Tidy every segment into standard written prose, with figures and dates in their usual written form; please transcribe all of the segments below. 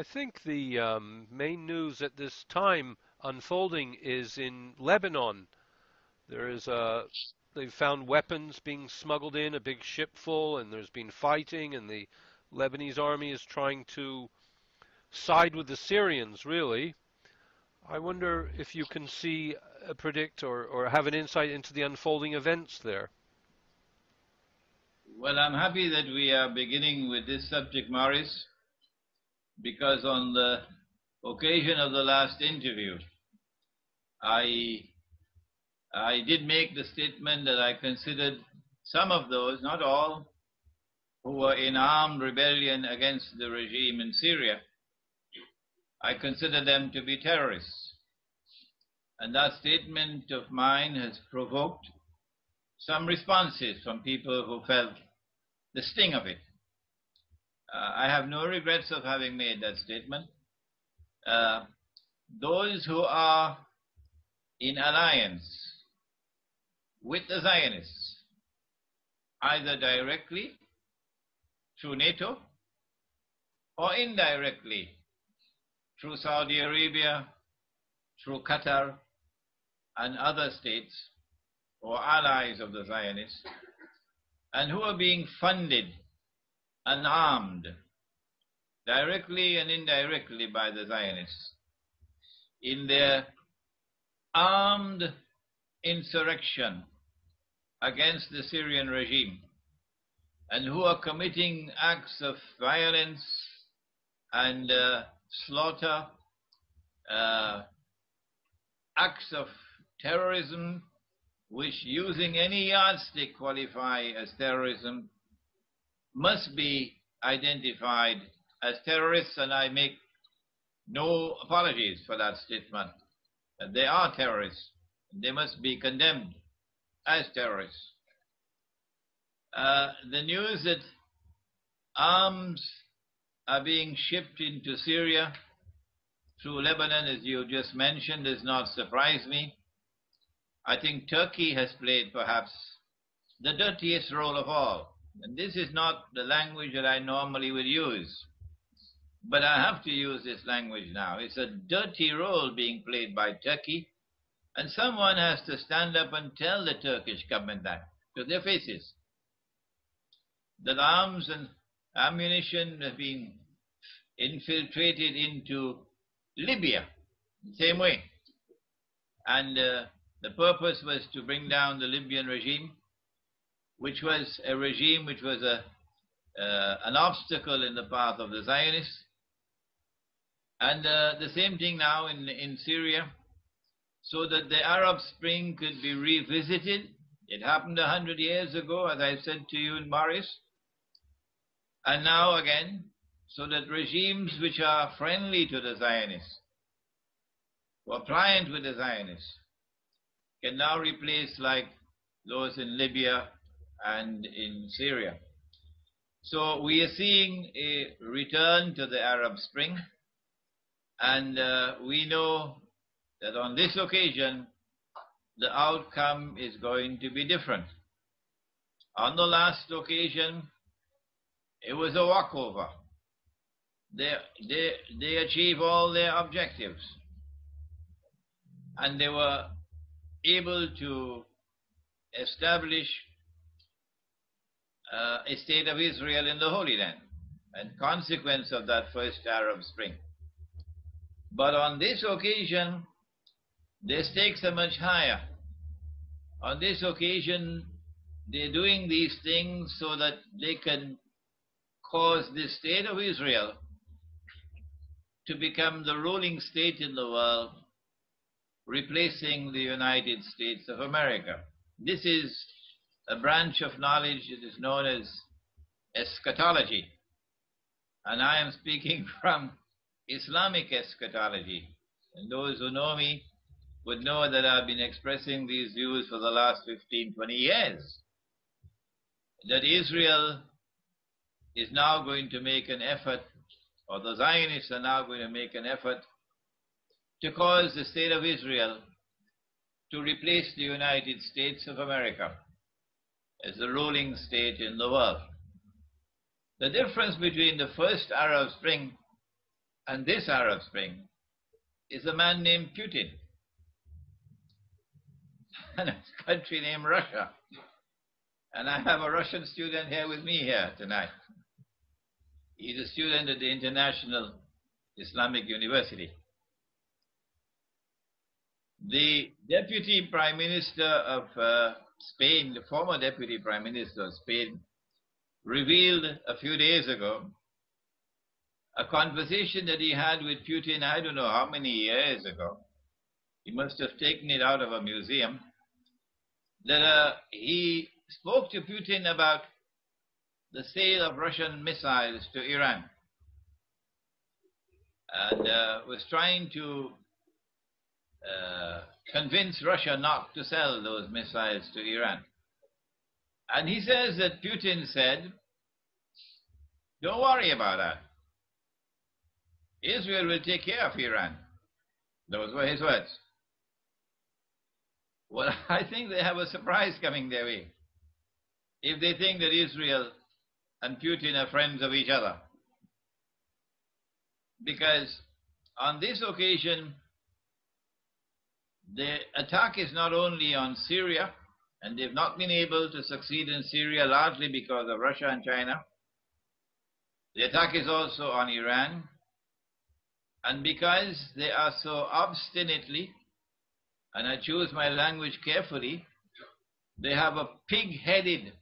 I think the main news at this time unfolding is in Lebanon. There is they've found weapons being smuggled in, a big ship full, and there's been fighting, and the Lebanese army is trying to side with the Syrians, really. I wonder if you can see, predict, or have an insight into the unfolding events there. Well, I'm happy that we are beginning with this subject, Morris, because on the occasion of the last interview, I did make the statement that I considered some of those, not all, who were in armed rebellion against the regime in Syria, I consider them to be terrorists. And that statement of mine has provoked some responses from people who felt the sting of it. I have no regrets of having made that statement. Those who are in alliance with the Zionists, either directly through NATO or indirectly through Saudi Arabia, through Qatar and other states or allies of the Zionists, and who are being funded and armed directly and indirectly by the Zionists in their armed insurrection against the Syrian regime, and who are committing acts of violence and slaughter, acts of terrorism, which using any yardstick qualify as terrorism, must be identified as terrorists, and I make no apologies for that statement. That they are terrorists, and they must be condemned as terrorists. The news that arms are being shipped into Syria through Lebanon, as you just mentioned, does not surprise me. I think Turkey has played perhaps the dirtiest role of all. And this is not the language that I normally would use, but I have to use this language now. It's a dirty role being played by Turkey, and someone has to stand up and tell the Turkish government that to their faces, that arms and ammunition have been infiltrated into Libya the same way. And the purpose was to bring down the Libyan regime, which was a regime which was an obstacle in the path of the Zionists. And the same thing now in Syria, so that the Arab Spring could be revisited. It happened 100 years ago, as I said to you in Maris. And now again, so that regimes which are friendly to the Zionists, or pliant with the Zionists, can now replace like those in Libya and in Syria. So we are seeing a return to the Arab Spring, and we know that on this occasion the outcome is going to be different. On the last occasion, it was a walkover. They achieved all their objectives, and they were able to establish a state of Israel in the Holy Land, and consequence of that first Arab Spring. But on this occasion, their stakes are much higher. On this occasion, they're doing these things so that they can cause the state of Israel to become the ruling state in the world, replacing the United States of America. This is a branch of knowledge that is known as eschatology. And I am speaking from Islamic eschatology. And those who know me would know that I've been expressing these views for the last 15, 20 years. That Israel is now going to make an effort, or the Zionists are now going to make an effort to cause the state of Israel to replace the United States of America as the ruling state in the world. The difference between the first Arab Spring And this Arab Spring is a man named Putin and a country named Russia. And I have a Russian student here with me here tonight. He's a student at the International Islamic University. The Deputy Prime Minister of Spain, the former Deputy Prime Minister of Spain, revealed a few days ago a conversation that he had with Putin, I don't know how many years ago. He must have taken it out of a museum. That he spoke to Putin about the sale of Russian missiles to Iran, and was trying to convince Russia not to sell those missiles to Iran. And he says that Putin said, "Don't worry about that. Israel will take care of Iran." Those were his words. Well, I think they have a surprise coming their way if they think that Israel and Putin are friends of each other. Because on this occasion, the attack is not only on Syria, and they've not been able to succeed in Syria largely because of Russia and China. The attack is also on Iran, and because they are so obstinately, and I choose my language carefully, they have a pig-headed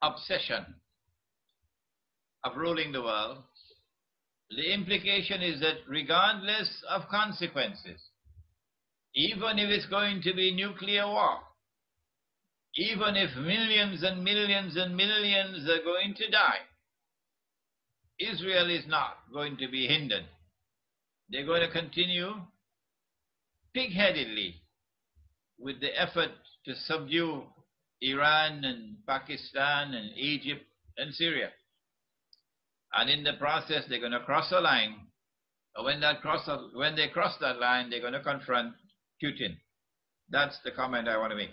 obsession of ruling the world. The implication is that regardless of consequences, even if it's going to be nuclear war, even if millions and millions and millions are going to die, Israel is not going to be hindered. They're going to continue pig-headedly with the effort to subdue Iran and Pakistan and Egypt and Syria. And in the process, they're going to cross a line. And when they cross that line, they're going to confront Putin. That's the comment I want to make.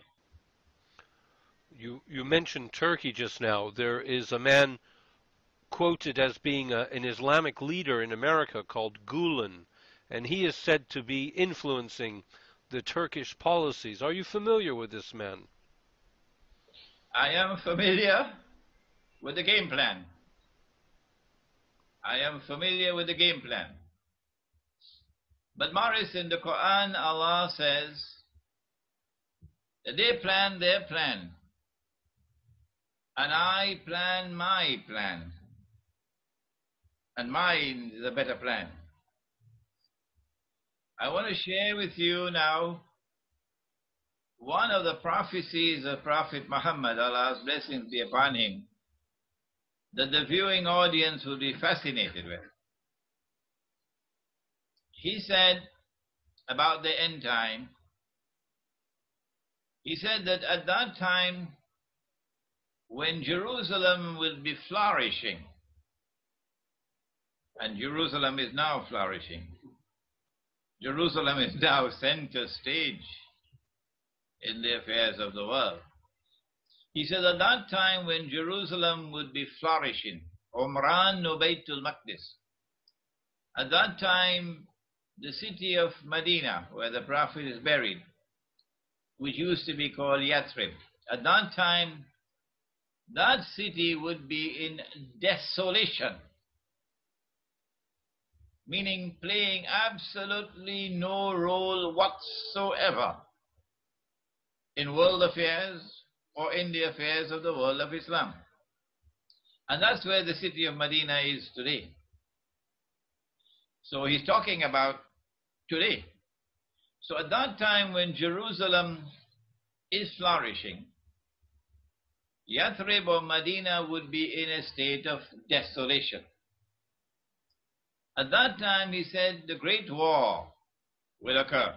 You mentioned Turkey just now. There is a man quoted as being an Islamic leader in America called Gulen, and he is said to be influencing the Turkish policies. Are you familiar with this man? I am familiar with the game plan. I am familiar with the game plan. But Morris, in the Quran, Allah says that they plan their plan, and I plan my plan, and mine is a better plan. I want to share with you now one of the prophecies of Prophet Muhammad, Allah's blessings be upon him, that the viewing audience will be fascinated with. He said about the end time, he said that at that time when Jerusalem will be flourishing, and Jerusalem is now flourishing, Jerusalem is now center stage in the affairs of the world. He said at that time when Jerusalem would be flourishing, Umran no Baytul Maqdis, at that time the city of Medina, where the Prophet is buried, which used to be called Yathrib, at that time that city would be in desolation, meaning playing absolutely no role whatsoever in world affairs or in the affairs of the world of Islam. And that's where the city of Medina is today. So he's talking about today. So at that time when Jerusalem is flourishing, Yathrib or Medina would be in a state of desolation. At that time, he said, the Great War will occur.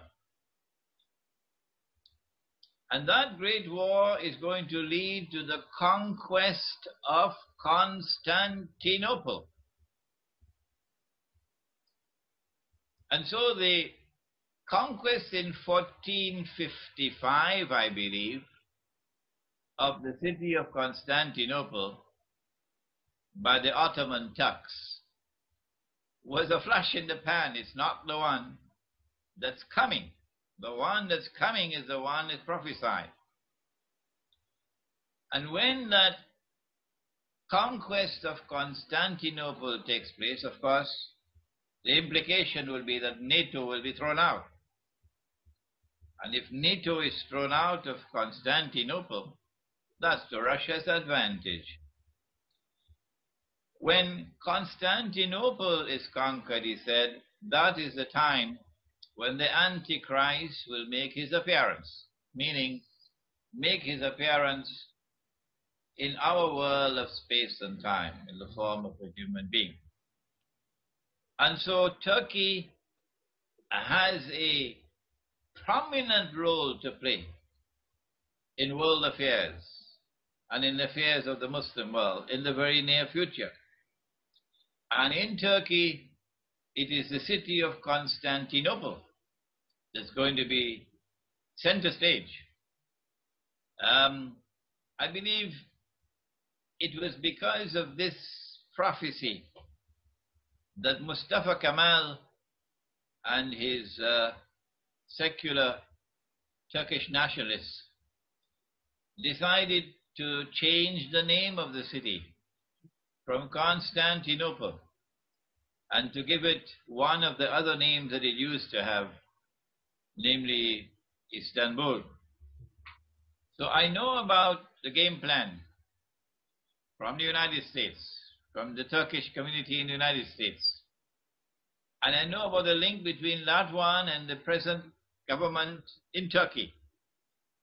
And that Great War is going to lead to the conquest of Constantinople. And so the conquest in 1455, I believe, of the city of Constantinople by the Ottoman Turks was a flash in the pan. It's not the one that's coming. The one that's coming is the one that's prophesied. And when that conquest of Constantinople takes place, of course, the implication will be that NATO will be thrown out. And if NATO is thrown out of Constantinople, that's to Russia's advantage. When Constantinople is conquered, he said, that is the time when the Antichrist will make his appearance, meaning make his appearance in our world of space and time in the form of a human being. And so Turkey has a prominent role to play in world affairs and in the affairs of the Muslim world in the very near future. And in Turkey, it is the city of Constantinople that's going to be center stage. I believe it was because of this prophecy that Mustafa Kemal and his secular Turkish nationalists decided to change the name of the city from Constantinople and to give it one of the other names that it used to have, namely Istanbul. So I know about the game plan from the United States, from the Turkish community in the United States. And I know about the link between that one and the present government in Turkey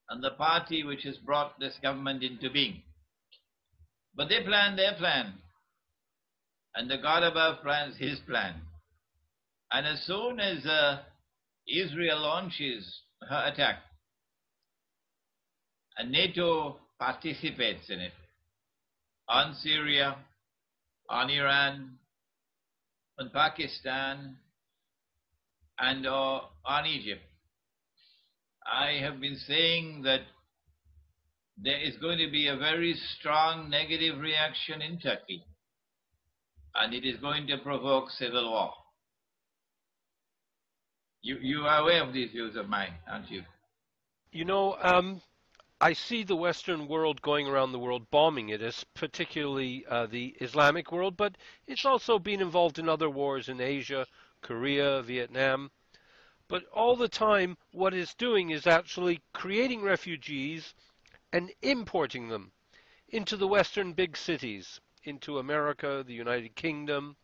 and the party which has brought this government into being. But they plan their plan, and the God above plans his plan. And as soon as Israel launches her attack, and NATO participates in it, on Syria, on Iran, on Pakistan, and on Egypt, I have been saying that there is going to be a very strong negative reaction in Turkey, and it is going to provoke civil war. You are aware of these views of mine, aren't you? You know, I see the Western world going around the world bombing it, as particularly the Islamic world, but it's also been involved in other wars in Asia, Korea, Vietnam. But all the time, what it's doing is actually creating refugees and importing them into the Western big cities, into America, the United Kingdom.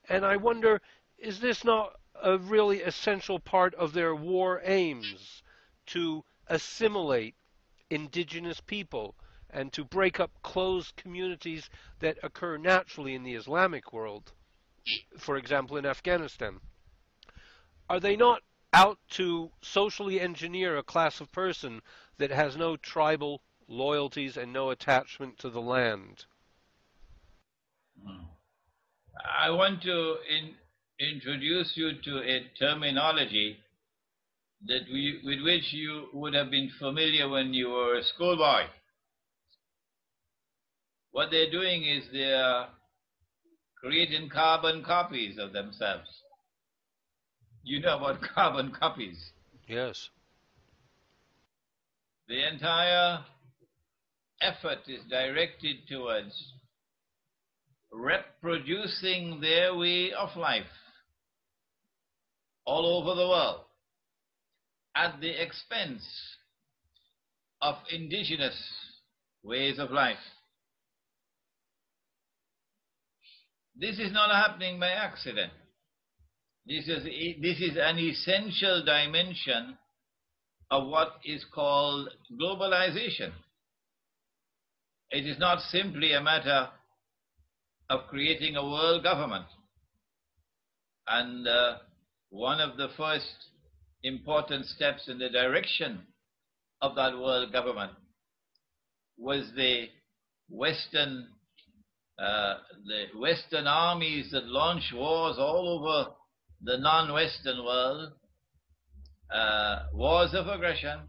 And I wonder, is this not a really essential part of their war aims, to assimilate indigenous people and to break up closed communities that occur naturally in the Islamic world, for example, in Afghanistan? Are they not out to socially engineer a class of person that has no tribal loyalties and no attachment to the land? I want to introduce you to a terminology that with which you would have been familiar when you were a schoolboy. What they're doing is they're creating carbon copies of themselves. You know about carbon copies. Yes. The entire effort is directed towards reproducing their way of life all over the world at the expense of indigenous ways of life. This is not happening by accident. This is an essential dimension of what is called globalization. It is not simply a matter of creating a world government. And one of the first important steps in the direction of that world government was the Western armies that launch wars all over the non-Western world, wars of aggression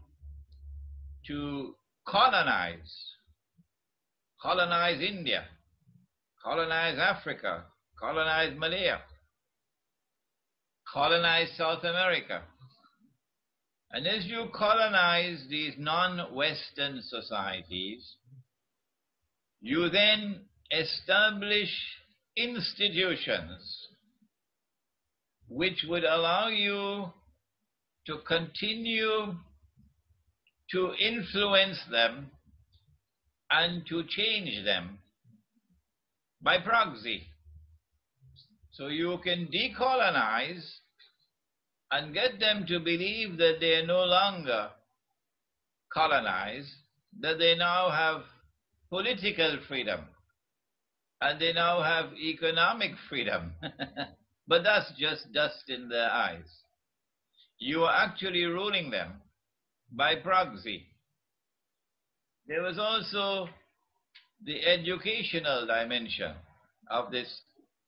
to colonize India, colonize Africa, colonize Malay, colonize South America. And as you colonize these non-Western societies, you then establish institutions which would allow you to continue to influence them and to change them by proxy. So you can decolonize and get them to believe that they are no longer colonized, that they now have political freedom, and they now have economic freedom. But that's just dust in their eyes. You are actually ruling them by proxy. There was also the educational dimension of this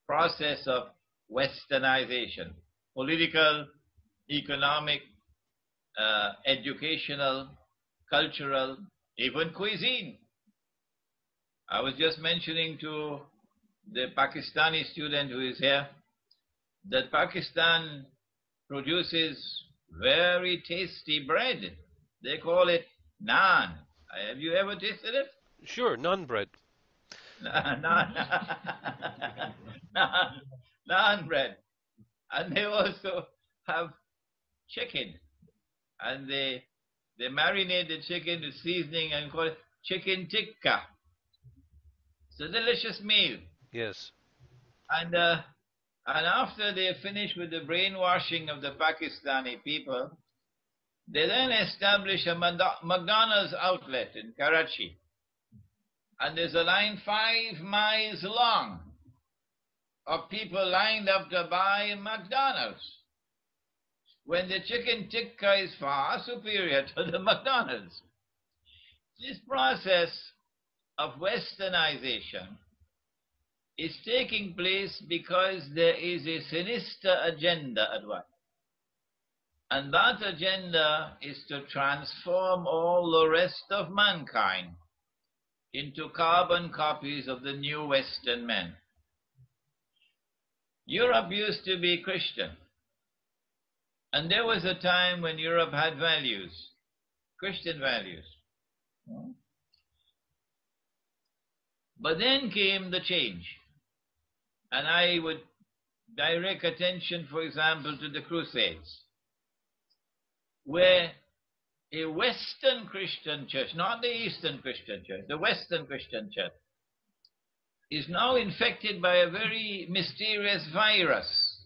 process of westernization, political, economic, educational, cultural, even cuisine. I was just mentioning to the Pakistani student who is here that Pakistan produces very tasty bread. They call it naan. Have you ever tasted it? Sure, naan bread. Naan, naan bread. And they also have chicken. And they marinate the chicken with seasoning and call it chicken tikka. It's a delicious meal. Yes. And after they finish with the brainwashing of the Pakistani people, they then establish a McDonald's outlet in Karachi. And there's a line 5 miles long of people lined up to buy McDonald's, when the chicken tikka is far superior to the McDonald's. This process of westernization is taking place because there is a sinister agenda at work. And that agenda is to transform all the rest of mankind into carbon copies of the new Western men. Europe used to be Christian. And there was a time when Europe had values, Christian values. But then came the change. And I would direct attention, for example, to the Crusades, where a Western Christian church, not the Eastern Christian church, the Western Christian church, is now infected by a very mysterious virus.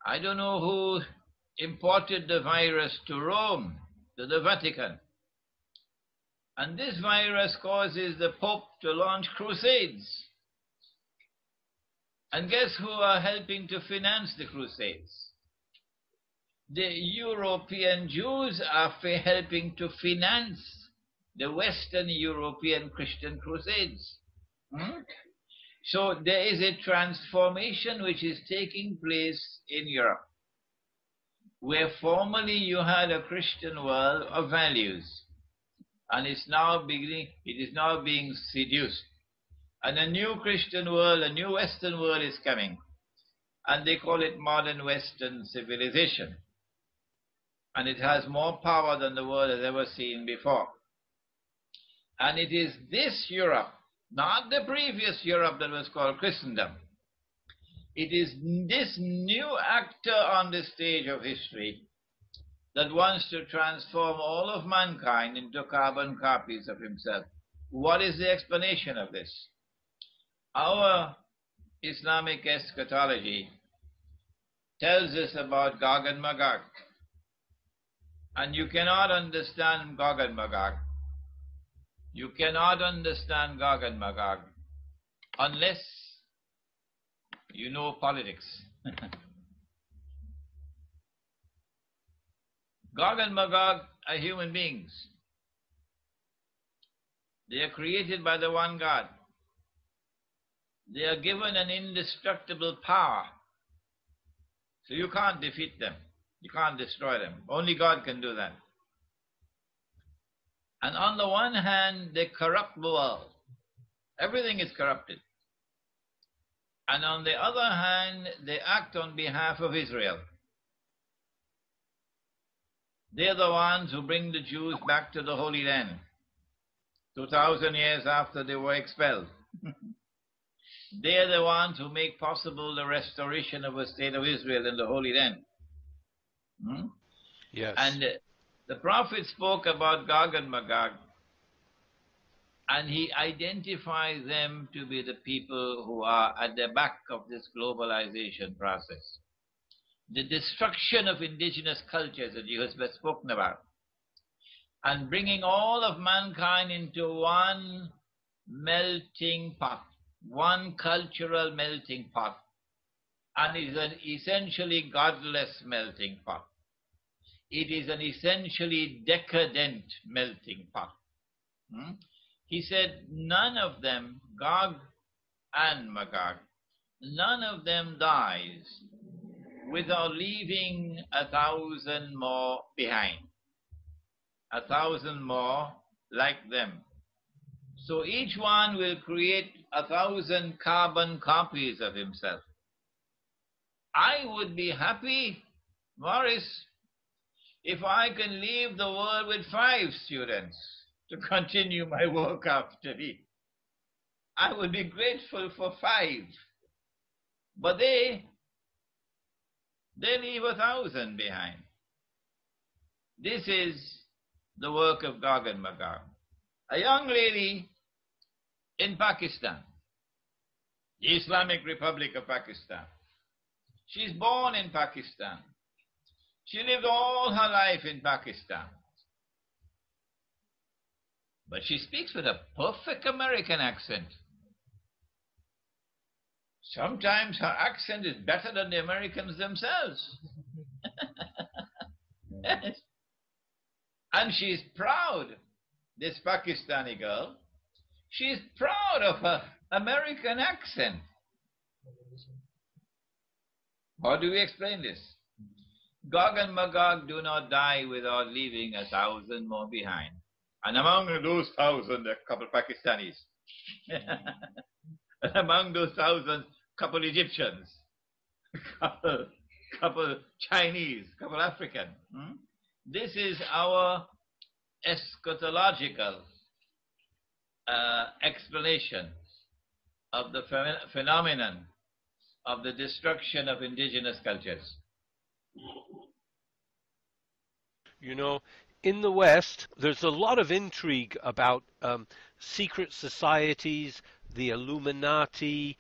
I don't know who imported the virus to Rome, to the Vatican. And this virus causes the Pope to launch crusades. And guess who are helping to finance the crusades? The European Jews are helping to finance the Western European Christian crusades. So there is a transformation which is taking place in Europe, where formerly you had a Christian world of values, and it is now being seduced. And a new Christian world, a new Western world is coming, and they call it modern Western civilization. And it has more power than the world has ever seen before. And it is this Europe, not the previous Europe that was called Christendom. It is this new actor on the stage of history that wants to transform all of mankind into carbon copies of himself. What is the explanation of this? Our Islamic eschatology tells us about Gog and Magog. And you cannot understand Gog and Magog. You cannot understand Gog and Magog unless you know politics. Gog and Magog are human beings. They are created by the one God. They are given an indestructible power. So you can't defeat them. You can't destroy them. Only God can do that. And on the one hand, they corrupt the world. Everything is corrupted. And on the other hand, they act on behalf of Israel. They're the ones who bring the Jews back to the Holy Land 2,000 years after they were expelled. They're the ones who make possible the restoration of a state of Israel in the Holy Land. Yes. And the prophet spoke about Gog and Magog, and he identifies them to be the people who are at the back of this globalization process. The destruction of indigenous cultures that you have spoken about, and bringing all of mankind into one melting pot, one cultural melting pot, and it is an essentially godless melting pot. It is an essentially decadent melting pot. He said, none of them, Gog and Magog, none of them dies without leaving 1,000 more behind. 1,000 more like them. So each one will create 1,000 carbon copies of himself. I would be happy, Morris, if I can leave the world with 5 students to continue my work after me. I would be grateful for 5. But they leave 1,000 behind. This is the work of Gog and Magog. A young lady in Pakistan, the Islamic Republic of Pakistan. She's born in Pakistan. She lived all her life in Pakistan. But she speaks with a perfect American accent. Sometimes her accent is better than the Americans themselves. And she's proud, this Pakistani girl, she's proud of her American accent. How do we explain this? Gog and Magog do not die without leaving 1,000 more behind. And among those 1,000, a couple Pakistanis. And among those 1,000, couple Egyptians, couple Chinese, couple African. This is our eschatological explanation of the phenomenon of the destruction of indigenous cultures. You know, in the West, there's a lot of intrigue about secret societies, the Illuminati,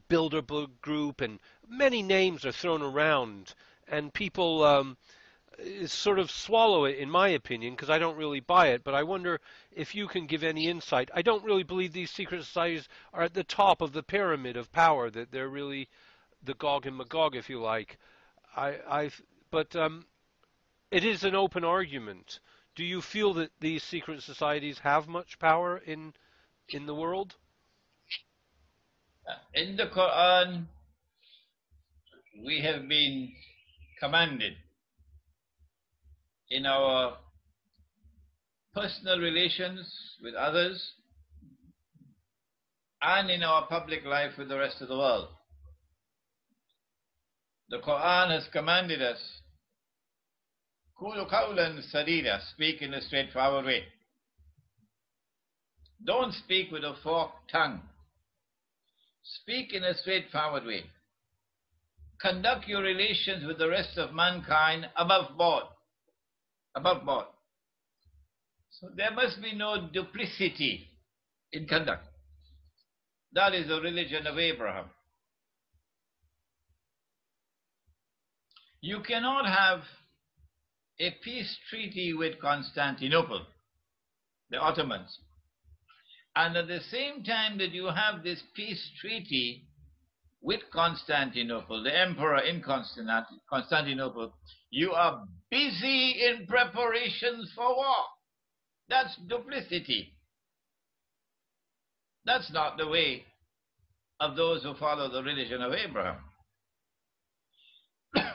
Bilderberg Group, and many names are thrown around, and people sort of swallow it, in my opinion, because I don't really buy it, but I wonder if you can give any insight. I don't really believe these secret societies are at the top of the pyramid of power, that they're really the Gog and Magog, if you like. But it is an open argument. Do you feel that these secret societies have much power in the world? In the Quran, we have been commanded in our personal relations with others and in our public life with the rest of the world. The Quran has commanded us, Kulu qawlan sadida, speak in a straightforward way. Don't speak with a forked tongue. Speak in a straightforward way. Conduct your relations with the rest of mankind above board. Above board. So there must be no duplicity in conduct. That is the religion of Abraham. You cannot have a peace treaty with Constantinople, the Ottomans, and at the same time that you have this peace treaty with Constantinople, the emperor in Constantinople, you are busy in preparations for war. That's duplicity. That's not the way of those who follow the religion of Abraham.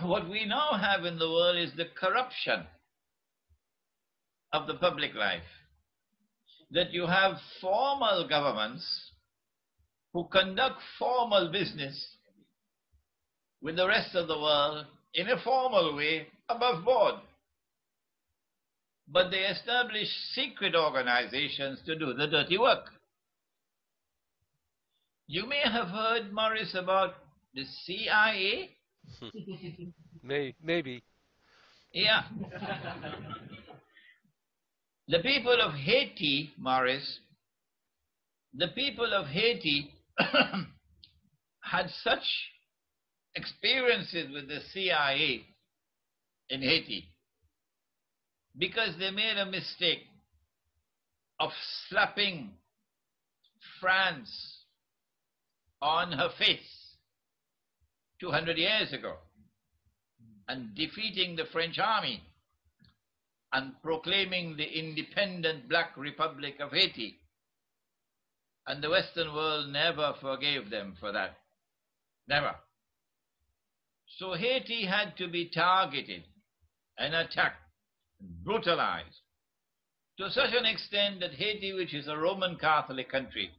What we now have in the world is the corruption of the public life. That you have formal governments who conduct formal business with the rest of the world in a formal way above board. But they establish secret organizations to do the dirty work. You may have heard, Morris, about the CIA. Maybe. Yeah. The people of Haiti, Morris, the people of Haiti had such experiences with the CIA in Haiti because they made a mistake of slapping France on her face 200 years ago and defeating the French army and proclaiming the independent Black Republic of Haiti. And the Western world never forgave them for that. Never. So Haiti had to be targeted and attacked, brutalized, to such an extent that Haiti, which is a Roman Catholic country,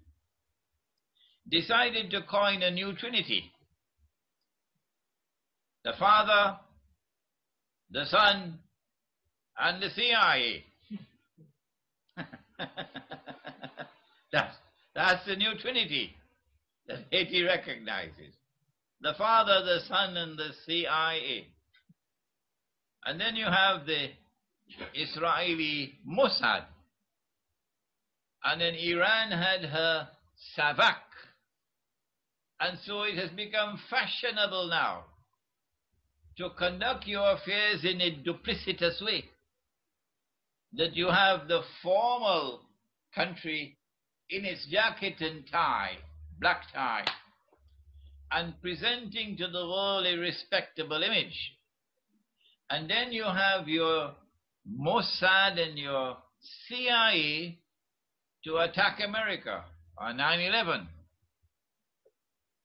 decided to coin a new trinity. The Father, the Son, and the CIA. That's the new trinity that Haiti recognizes. The Father, the Son, and the CIA. And then you have the Israeli Mossad. And then Iran had her Savak. And so it has become fashionable now to conduct your affairs in a duplicitous way. That you have the formal country in its jacket and tie, black tie, and presenting to the world a respectable image. And then you have your Mossad and your CIA to attack America on 9/11,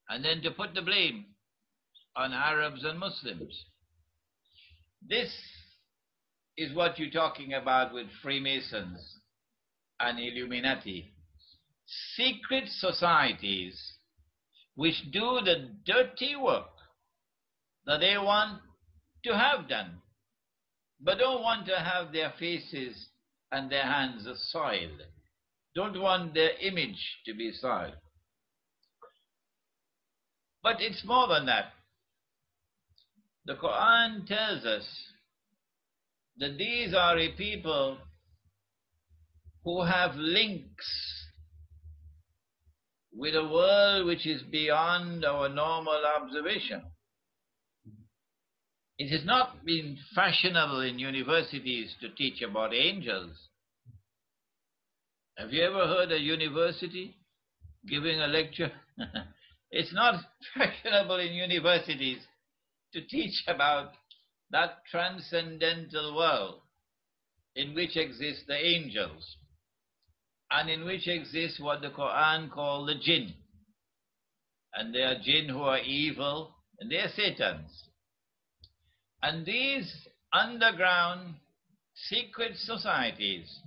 and then to put the blame on Arabs and Muslims. This is what you're talking about with Freemasons and Illuminati. Secret societies which do the dirty work that they want to have done, but don't want to have their faces and their hands soiled, don't want their image to be soiled. But it's more than that. The Quran tells us that these are a people who have links with a world which is beyond our normal observation. It has not been fashionable in universities to teach about angels. Have you ever heard a university giving a lecture? It's not fashionable in universities to teach about that transcendental world in which exist the angels and in which exists what the Quran calls the jinn. And they are jinn who are evil, and they are Satans. And these underground secret societies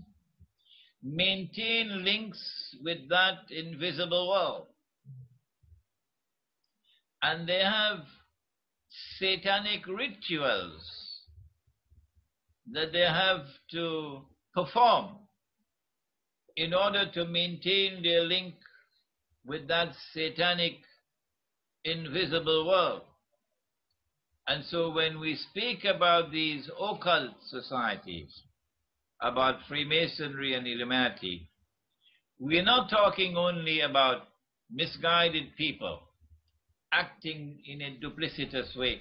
maintain links with that invisible world. And they have satanic rituals that they have to perform in order to maintain their link with that satanic invisible world. And so when we speak about these occult societies, about Freemasonry and Illuminati, we're not talking only about misguided people acting in a duplicitous way,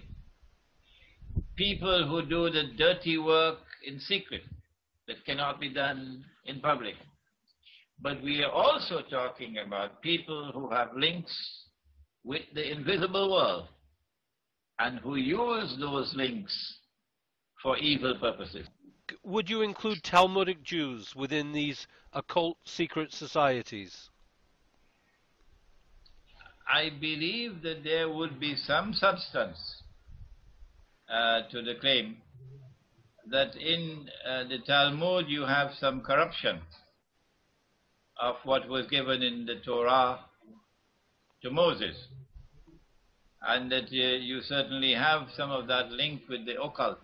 people who do the dirty work in secret that cannot be done in public. But we are also talking about people who have links with the invisible world and who use those links for evil purposes. Would you include Talmudic Jews within these occult secret societies? I believe that there would be some substance to the claim that in the Talmud you have some corruption of what was given in the Torah to Moses, and that you certainly have some of that link with the occult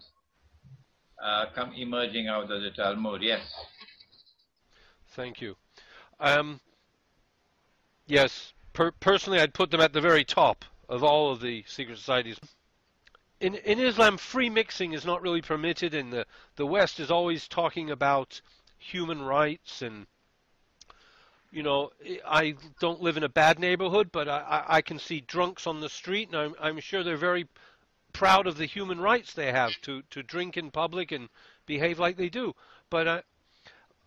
emerging out of the Talmud. Yes. Thank you. Yes, personally, I'd put them at the very top of all of the secret societies. In Islam, free mixing is not really permitted, and the West is always talking about human rights. And you know, I don't live in a bad neighborhood, but I can see drunks on the street, and I'm sure they're very proud of the human rights they have to drink in public and behave like they do. But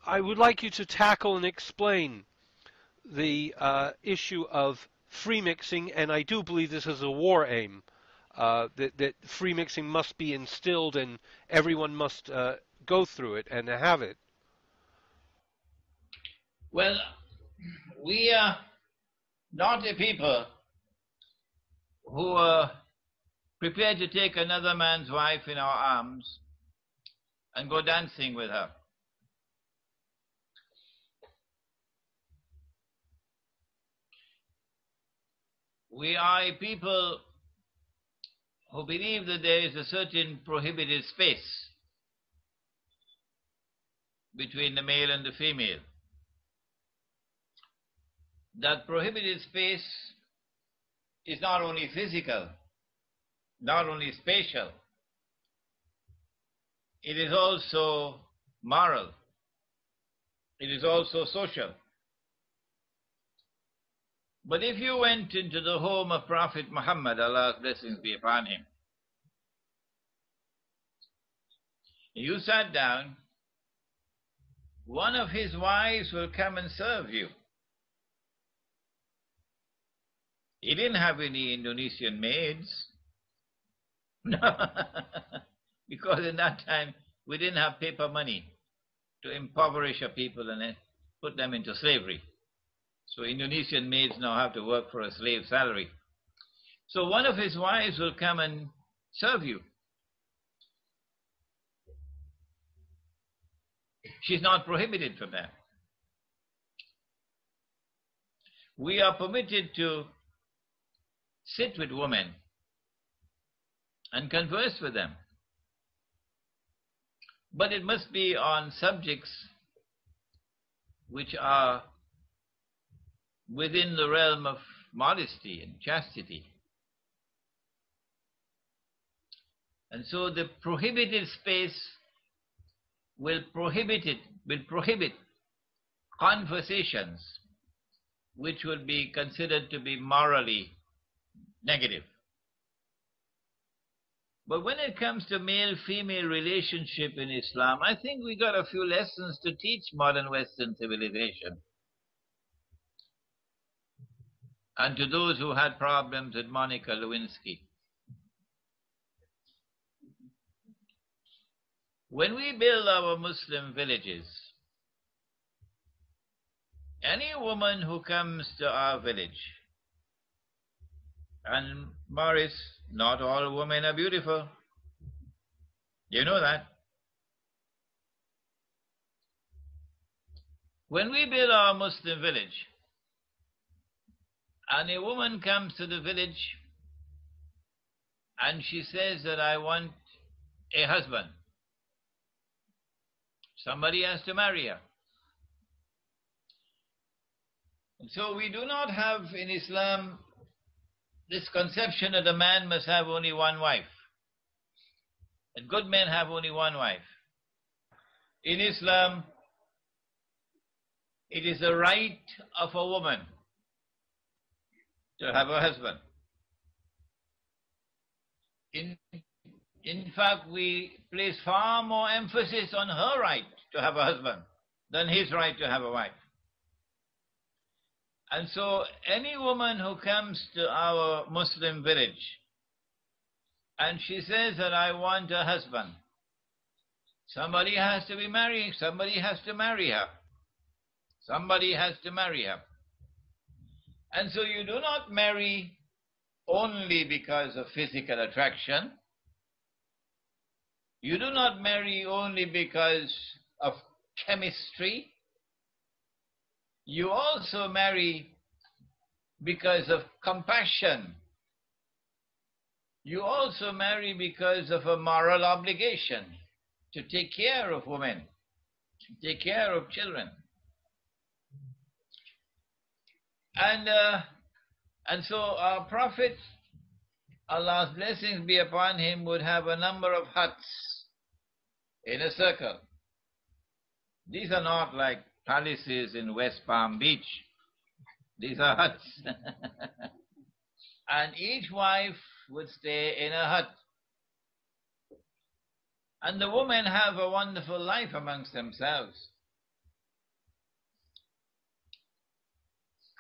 I would like you to tackle and explain the issue of free mixing, and I do believe this is a war aim. That free mixing must be instilled and everyone must go through it and have it. Well, we are not a people who are prepared to take another man's wife in our arms and go dancing with her. We are a people who believe that there is a certain prohibited space between the male and the female. That prohibited space is not only physical, not only spatial, it is also moral, it is also social. But if you went into the home of Prophet Muhammad, Allah's blessings be upon him, you sat down, one of his wives will come and serve you. He didn't have any Indonesian maids. No, because in that time we didn't have paper money to impoverish a people and put them into slavery. So Indonesian maids now have to work for a slave salary. So one of his wives will come and serve you. She's not prohibited from that. We are permitted to sit with women and converse with them. But it must be on subjects which are within the realm of modesty and chastity. And so the prohibited space will prohibit conversations which will be considered to be morally negative. But when it comes to male-female relationship in Islam, I think we got a few lessons to teach modern Western civilization. And to those who had problems with Monica Lewinsky. When we build our Muslim villages, any woman who comes to our village, and Morris, not all women are beautiful. You know that. When we build our Muslim village, and a woman comes to the village and she says that I want a husband, somebody has to marry her. And so we do not have in Islam this conception that a man must have only one wife. That good men have only one wife. In Islam, it is the right of a woman to have a husband. In fact, we place far more emphasis on her right to have a husband than his right to have a wife. And so any woman who comes to our Muslim village and she says that I want a husband, somebody has to be marrying, somebody has to marry her. Somebody has to marry her. And so you do not marry only because of physical attraction. You do not marry only because of chemistry. You also marry because of compassion. You also marry because of a moral obligation to take care of women, to take care of children. And so our Prophet, Allah's blessings be upon him, would have a number of huts in a circle. These are not like palaces in West Palm Beach. These are huts. And each wife would stay in a hut. And the women have a wonderful life amongst themselves.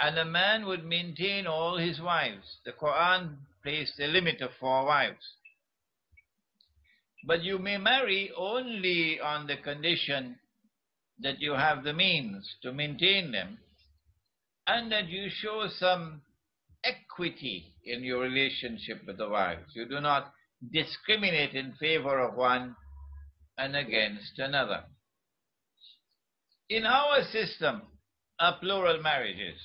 And a man would maintain all his wives. The Quran placed a limit of 4 wives. But you may marry only on the condition that you have the means to maintain them, and that you show some equity in your relationship with the wives. You do not discriminate in favor of one and against another. In our system are plural marriages,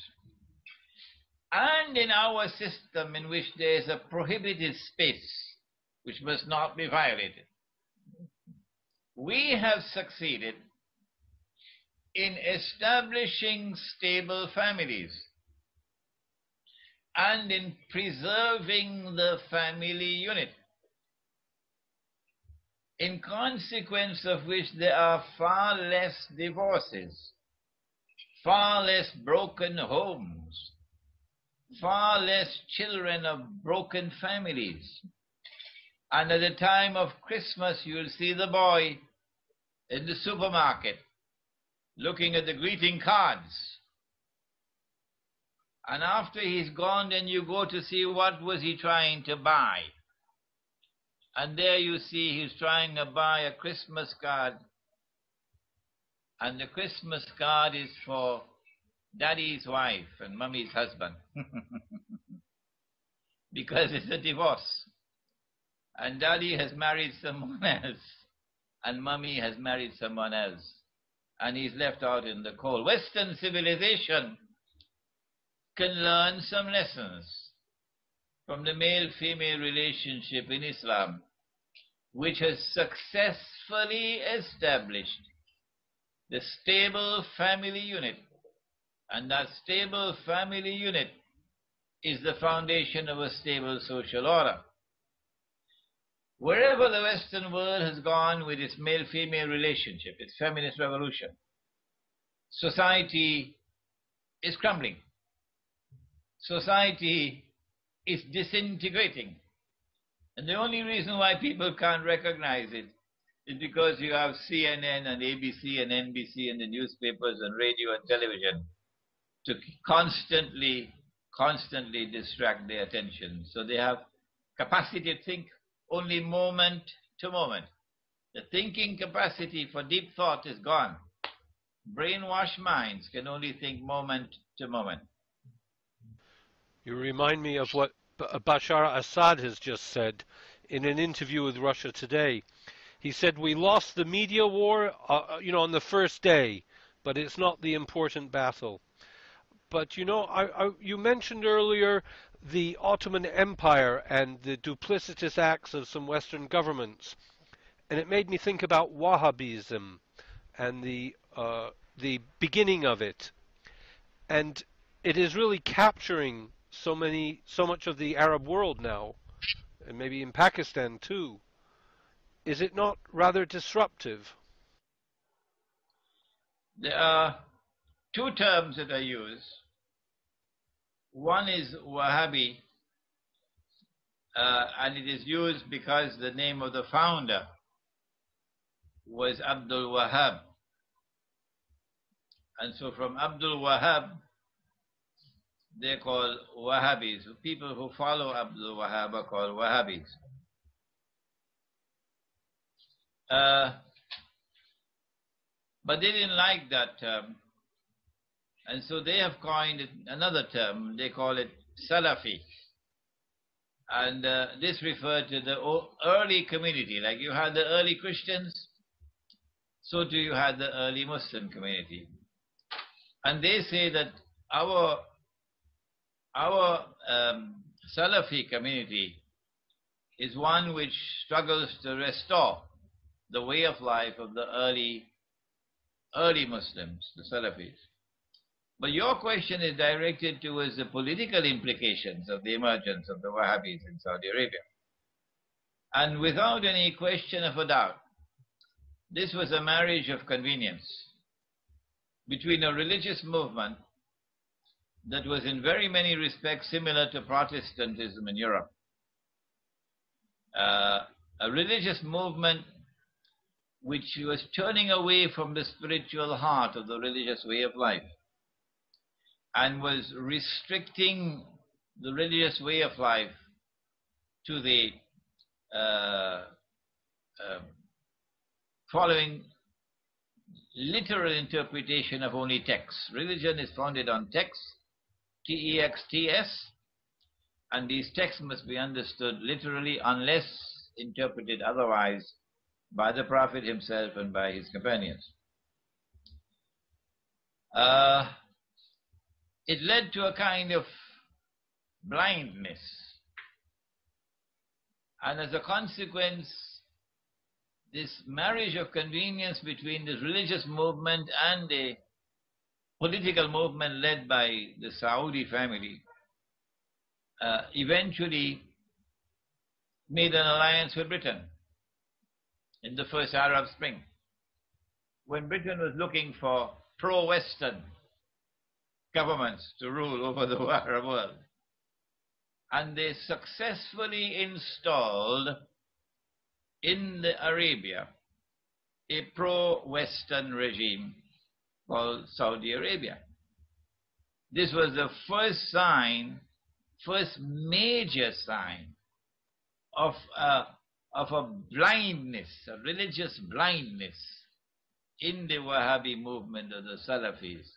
and in our system in which there is a prohibited space which must not be violated, we have succeeded in establishing stable families and in preserving the family unit, in consequence of which there are far less divorces, far less broken homes, far less children of broken families. And at the time of Christmas, you'll see the boy in the supermarket looking at the greeting cards. And after he's gone, then you go to see what was he trying to buy. And there you see he's trying to buy a Christmas card. And the Christmas card is for daddy's wife and mummy's husband. Because it's a divorce. And daddy has married someone else. And mummy has married someone else. And he's left out in the cold. Western civilization can learn some lessons from the male-female relationship in Islam, which has successfully established the stable family unit. And that stable family unit is the foundation of a stable social order. Wherever the Western world has gone with its male-female relationship, its feminist revolution, society is crumbling. Society is disintegrating. And the only reason why people can't recognize it is because you have CNN and ABC and NBC and the newspapers and radio and television to constantly distract their attention. So they have capacity to think only moment to moment. The thinking capacity for deep thought is gone. Brainwashed minds can only think moment to moment. You remind me of what Bashar Assad has just said in an interview with Russia Today. He said, we lost the media war, on the first day, but it's not the important battle. But, you mentioned earlier the Ottoman Empire and the duplicitous acts of some Western governments. And it made me think about Wahhabism and the beginning of it. And it is really capturing so much of the Arab world now, and maybe in Pakistan too. Is it not rather disruptive? There are 2 terms that are used. One is Wahhabi, and it is used because the name of the founder was Abdul Wahhab. And so from Abdul Wahhab, they're called Wahhabis. People who follow Abdul Wahhab are called Wahhabis. But they didn't like that term. And so they have coined another term. They call it Salafi. And this referred to the early community. Like you had the early Christians, so too you had the early Muslim community. And they say that our our Salafi community is one which struggles to restore the way of life of the early Muslims, the Salafis. But your question is directed towards the political implications of the emergence of the Wahhabis in Saudi Arabia. And without any question of a doubt, this was a marriage of convenience between a religious movement that was in very many respects similar to Protestantism in Europe. A religious movement which was turning away from the spiritual heart of the religious way of life and was restricting the religious way of life to the following literal interpretation of only texts. Religion is founded on texts, T-E-X-T-S, and these texts must be understood literally unless interpreted otherwise by the Prophet himself and by his companions. It led to a kind of blindness, and as a consequence, this marriage of convenience between this religious movement and a political movement led by the Saudi family eventually made an alliance with Britain in the first Arab Spring, when Britain was looking for pro-Western governments to rule over the Arab world. And they successfully installed in Arabia a pro-Western regime called Saudi Arabia. This was the first major sign of a blindness, a religious blindness in the Wahhabi movement of the Salafis,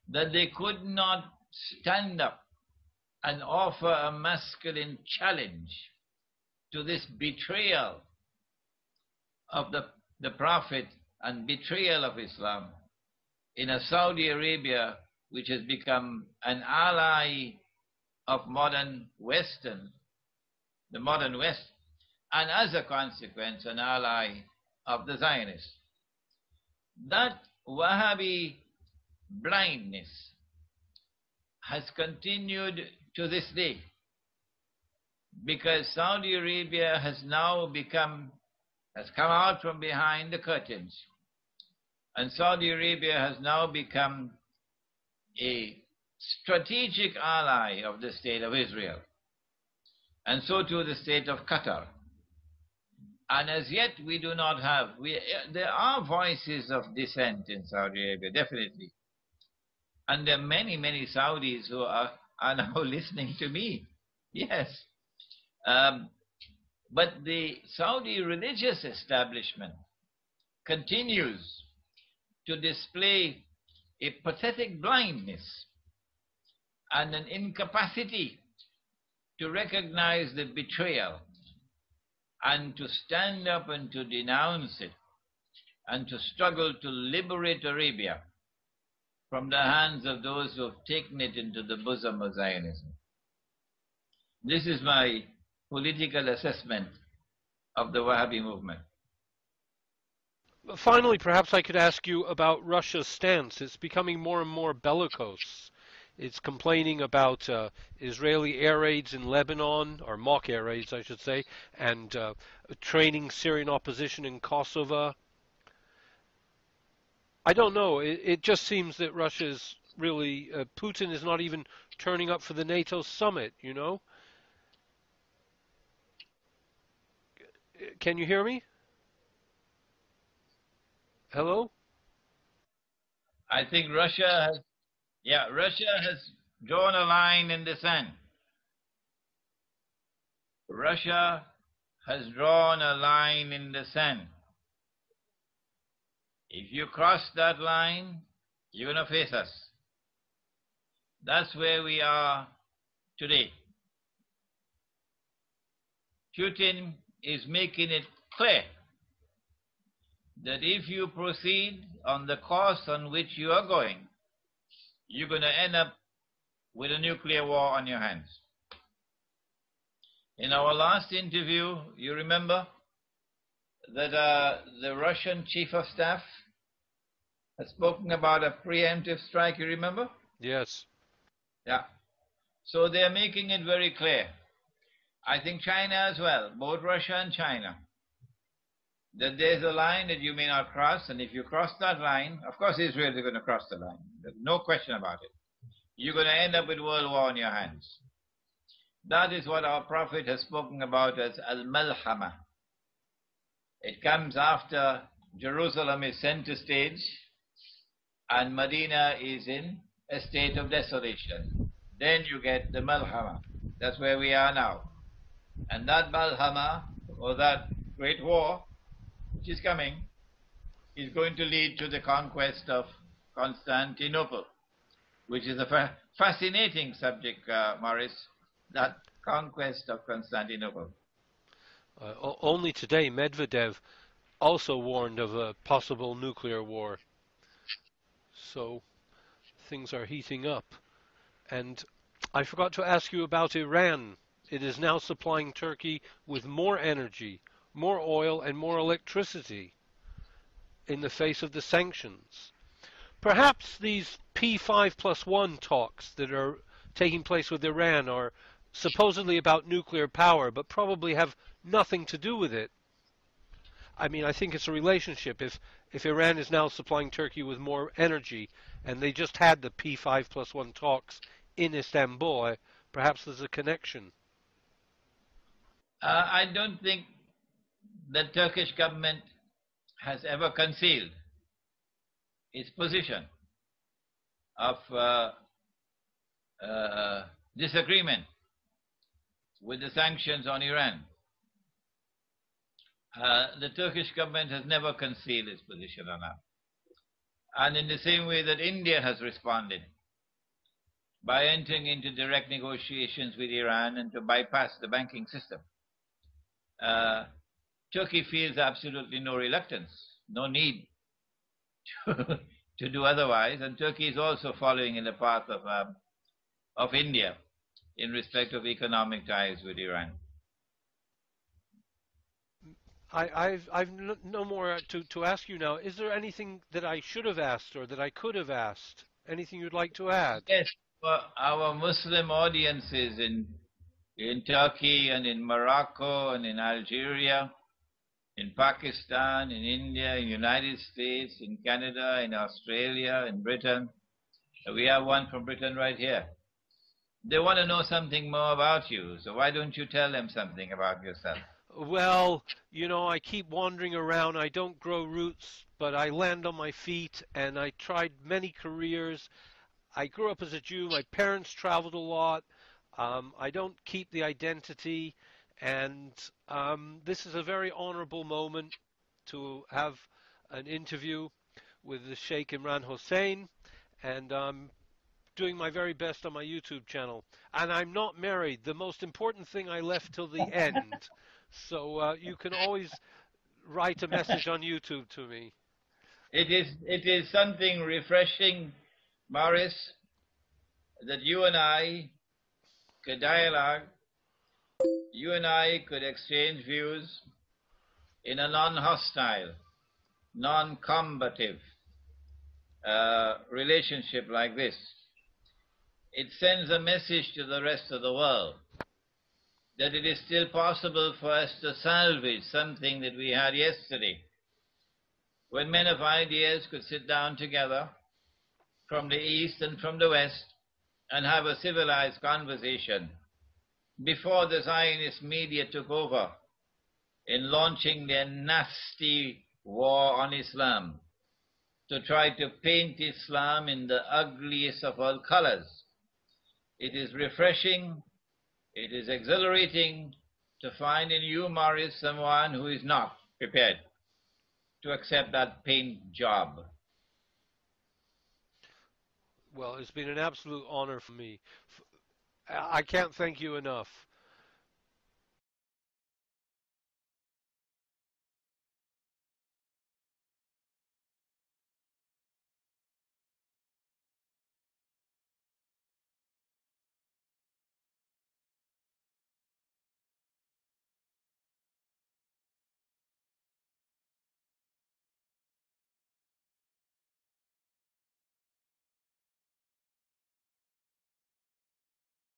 that they could not stand up and offer a masculine challenge to this betrayal of the Prophet and betrayal of Islam in a Saudi Arabia which has become an ally of the modern West, and as a consequence an ally of the Zionists. That Wahhabi blindness has continued to this day, because Saudi Arabia has come out from behind the curtains, and Saudi Arabia has now become a strategic ally of the state of Israel, and so too the state of Qatar. And as yet we do not have, there are voices of dissent in Saudi Arabia, definitely. And there are many, many Saudis who are now listening to me. Yes. But the Saudi religious establishment continues to display a pathetic blindness and an incapacity to recognize the betrayal and to stand up and to denounce it and to struggle to liberate Arabia from the hands of those who have taken it into the bosom of Zionism. This is my political assessment of the Wahhabi movement. Finally, perhaps I could ask you about Russia's stance. It's becoming more and more bellicose. It's complaining about Israeli air raids in Lebanon, or mock air raids, I should say, and training Syrian opposition in Kosovo. I don't know. It just seems that Russia is really, Putin is not even turning up for the NATO summit, you know? Can you hear me? Hello? I think Russia has drawn a line in the sand. Russia has drawn a line in the sand. If you cross that line, you're going to face us. That's where we are today. Putin is making it clear that if you proceed on the course on which you are going, you're going to end up with a nuclear war on your hands. In our last interview, you remember that the Russian chief of staff has spoken about a preemptive strike, you remember? Yes. Yeah. So they're making it very clear. I think China as well, both Russia and China, that there's a line that you may not cross, and if you cross that line, of course Israel is going to cross the line. There's no question about it. You're going to end up with world war on your hands. That is what our Prophet has spoken about as al-malhama. It comes after Jerusalem is center stage and Medina is in a state of desolation. Then you get the malhama. That's where we are now. And that malhama, or that great war, which is coming, is going to lead to the conquest of Constantinople, which is a fascinating subject, Morris, that conquest of Constantinople. Only today, Medvedev also warned of a possible nuclear war. So things are heating up. And I forgot to ask you about Iran. It is now supplying Turkey with more energy, more oil, and more electricity in the face of the sanctions. Perhaps these P5+1 talks that are taking place with Iran are supposedly about nuclear power, but probably have nothing to do with it. I mean, I think it's a relationship. If Iran is now supplying Turkey with more energy, and they just had the P5+1 talks in Istanbul, perhaps there's a connection. I don't think the Turkish government has ever concealed its position of disagreement with the sanctions on Iran. The Turkish government has never concealed its position on that. And in the same way that India has responded by entering into direct negotiations with Iran and to bypass the banking system, Turkey feels absolutely no reluctance, no need to do otherwise, and Turkey is also following in the path of India in respect of economic ties with Iran. I've no more to ask you now. Is there anything that I should have asked or that I could have asked? Anything you'd like to add? Yes, for our Muslim audiences in Turkey and in Morocco and in Algeria, in Pakistan, in India, in the United States, in Canada, in Australia, in Britain. We have one from Britain right here. They want to know something more about you, so why don't you tell them something about yourself? Well, you know, I keep wandering around. I don't grow roots, but I land on my feet, and I tried many careers. I grew up as a Jew. My parents traveled a lot. I don't keep the identity, and this is a very honorable moment to have an interview with the Sheikh Imran Hosein, and I'm doing my very best on my YouTube channel. And I'm not married. The most important thing I left till the end. So you can always write a message on YouTube to me. It is something refreshing, Morris, that you and I could dialogue, you and I could exchange views in a non-hostile, non-combative relationship like this. It sends a message to the rest of the world that it is still possible for us to salvage something that we had yesterday, when men of ideas could sit down together from the East and from the West and have a civilized conversation before the Zionist media took over in launching their nasty war on Islam to try to paint Islam in the ugliest of all colors. It is refreshing, it is exhilarating to find in you, Morris, someone who is not prepared to accept that paint job. Well, it's been an absolute honor for me. I can't thank you enough.